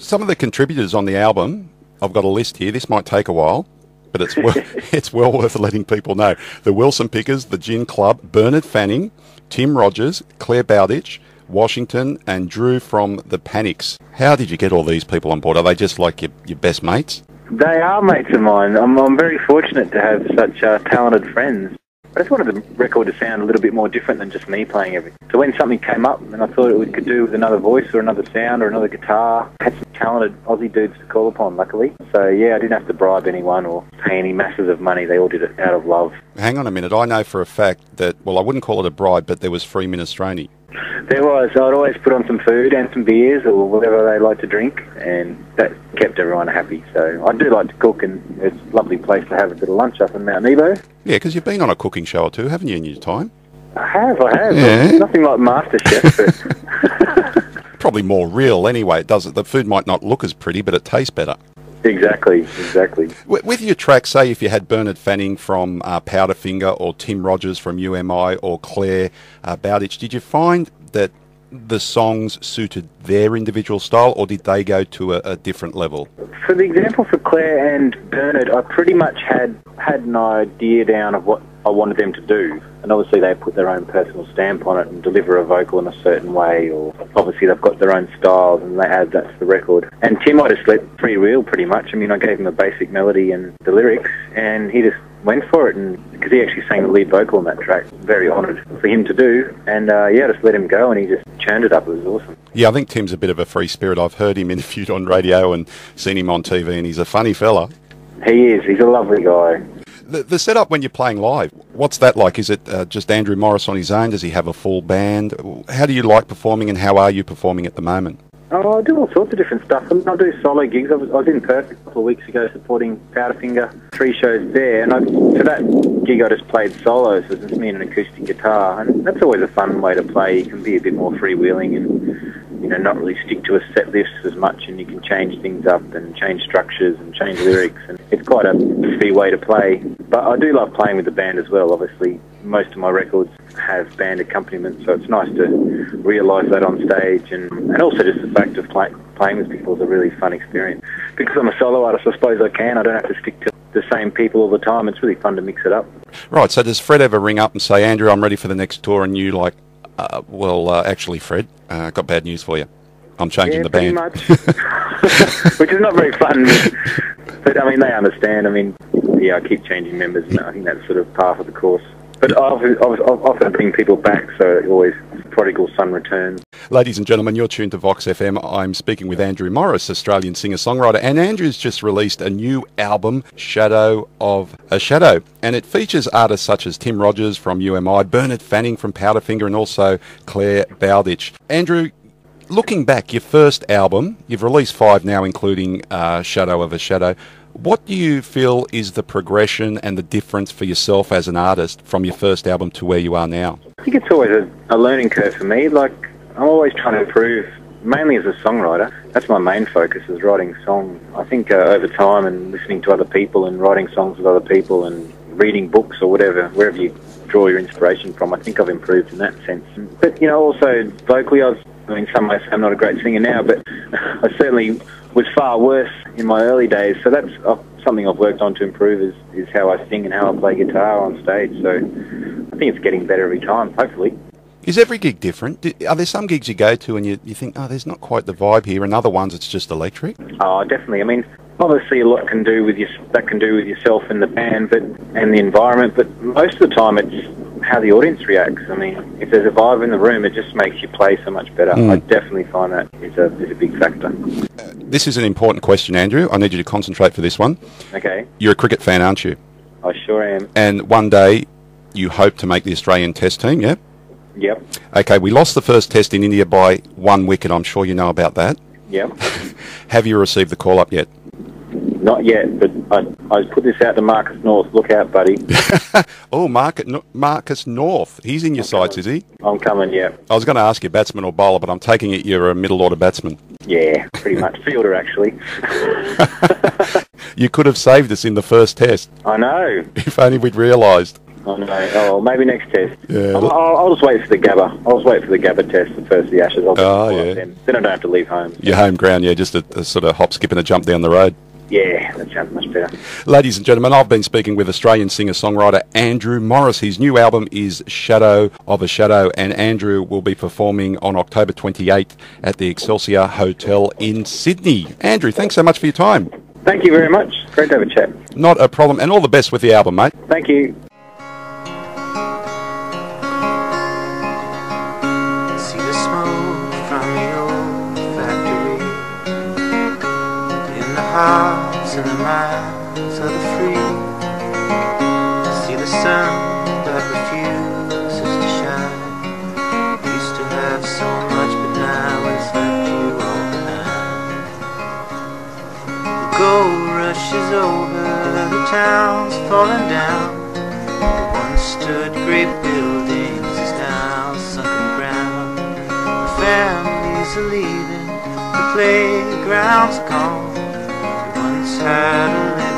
Some of the contributors on the album, I've got a list here. This might take a while, but it's well worth letting people know. The Wilson Pickers, the Gin Club, Bernard Fanning, Tim Rogers, Claire Bowditch, Washington, and Drew from the Panics. How did you get all these people on board? Are they just like your best mates? They are mates of mine. I'm very fortunate to have such talented friends. I just wanted the record to sound a little bit more different than just me playing everything. So when something came up and I thought it could do with another voice or another sound or another guitar, I had some talented Aussie dudes to call upon, luckily. So yeah, I didn't have to bribe anyone or pay any masses of money. They all did it out of love. Hang on a minute. I know for a fact that, well, I wouldn't call it a bribe, but there was free minestrone. There was. I'd always put on some food and some beers or whatever they like to drink, and that kept everyone happy. So I do like to cook, and it's a lovely place to have a bit of lunch up in Mount Nebo. Yeah, because you've been on a cooking show or two, haven't you, in your time? I have. Yeah. Nothing like MasterChef, but... Probably more real anyway. It does. The food might not look as pretty, but it tastes better. Exactly. With your track, say if you had Bernard Fanning from Powderfinger or Tim Rogers from UMI or Claire Bowditch, did you find that the songs suited their individual style, or did they go to a different level? For the example for Claire and Bernard, I pretty much had an idea down of what I wanted them to do, and obviously they put their own personal stamp on it and deliver a vocal in a certain way, or obviously they've got their own styles and they add that to the record. And Tim, I just let free wheel pretty much. I mean, I gave him a basic melody and the lyrics, and he just went for it, and because he actually sang the lead vocal on that track, very honoured for him to do, and just let him go, and he just churned it up. It was awesome. Yeah, I think Tim's a bit of a free spirit. I've heard him interviewed on radio and seen him on TV, and he's a funny fella. He is. He's a lovely guy. The setup when you're playing live, what's that like? Is it just Andrew Morris on his own? Does he have a full band? How do you like performing, and how are you performing at the moment? Oh, I do all sorts of different stuff. I mean, I do solo gigs. I was in Perth a couple of weeks ago supporting Powderfinger, 3 shows there, and for that gig I just played solos with just me and an acoustic guitar, and that's always a fun way to play. You can be a bit more freewheeling and not really stick to a set list as much, and you can change things up and change structures and change lyrics, and it's quite a free way to play. But I do love playing with the band as well. Obviously, most of my records have band accompaniment, so it's nice to realise that on stage, and also just the fact of playing with people is a really fun experience. Because I'm a solo artist, I suppose I don't have to stick to the same people all the time. It's really fun to mix it up. Right, so does Fred ever ring up and say, Andrew, I'm ready for the next tour, and you like, actually, Fred, got bad news for you. I'm changing the band. Much. Which is not very fun, but I mean, they understand. I mean, I keep changing members, and I think that's sort of part of the course. But I often bring people back, so always prodigal son returns. Ladies and gentlemen, you're tuned to VOX FM. I'm speaking with Andrew Morris, Australian singer-songwriter, and Andrew's just released a new album, Shadow of a Shadow, and it features artists such as Tim Rogers from UMI, Bernard Fanning from Powderfinger, and also Claire Bowditch. Andrew, looking back, your first album, you've released 5 now, including Shadow of a Shadow. What do you feel is the progression and the difference for yourself as an artist from your first album to where you are now? I think it's always a learning curve for me. Like, I'm always trying to improve, mainly as a songwriter. That's my main focus, is writing songs. I think over time and listening to other people and writing songs with other people and reading books or whatever, wherever you draw your inspiration from, I think I've improved in that sense. But, also vocally, in some ways I'm not a great singer now, but I certainly was far worse in my early days. So that's something I've worked on to improve is how I sing and how I play guitar on stage. So I think it's getting better every time, hopefully. Is every gig different? Are there some gigs you go to and you think, there's not quite the vibe here, and other ones it's just electric? Oh, definitely. I mean, obviously a lot can do with yourself and the band and the environment, but most of the time it's how the audience reacts. I mean, if there's a vibe in the room, it just makes you play so much better. I definitely find that is a big factor. This is an important question, Andrew. I need you to concentrate for this one. Okay. You're a cricket fan, aren't you? I sure am. And one day you hope to make the Australian Test team, yeah? Yep. Okay, we lost the first Test in India by 1 wicket. I'm sure you know about that. Yep. Have you received the call-up yet? Not yet, but I put this out to Marcus North. Look out, buddy. Oh, Marcus North. He's in your sights, is he? I'm coming, yeah. I was going to ask you batsman or bowler, but I'm taking it you're a middle-order batsman. Yeah, pretty much. Fielder, actually. You could have saved us in the first Test. I know. If only we'd realised. I know. Oh, maybe next test. Yeah. I'll just wait for the Gabba. I'll just wait for the Gabba test and first the Ashes. Yeah. Then I don't have to leave home. Your home ground, yeah, just a sort of hop, skip and a jump down the road. Yeah, that sounds much better. Ladies and gentlemen, I've been speaking with Australian singer-songwriter Andrew Morris. His new album is Shadow of a Shadow, and Andrew will be performing on October 28th at the Excelsior Hotel in Sydney. Andrew, thanks so much for your time. Thank you very much. Great to have a chat. Not a problem, and all the best with the album, mate. Thank you. See the smoke from the old factory in the hearts and the minds of the free. See the sun that refuses to shine. Used to have so much, but now it's left you all behind. The gold rush is over, the town's falling down. The once stood great buildings is now sunken ground. The families are leaving, the playground's gone. We once had a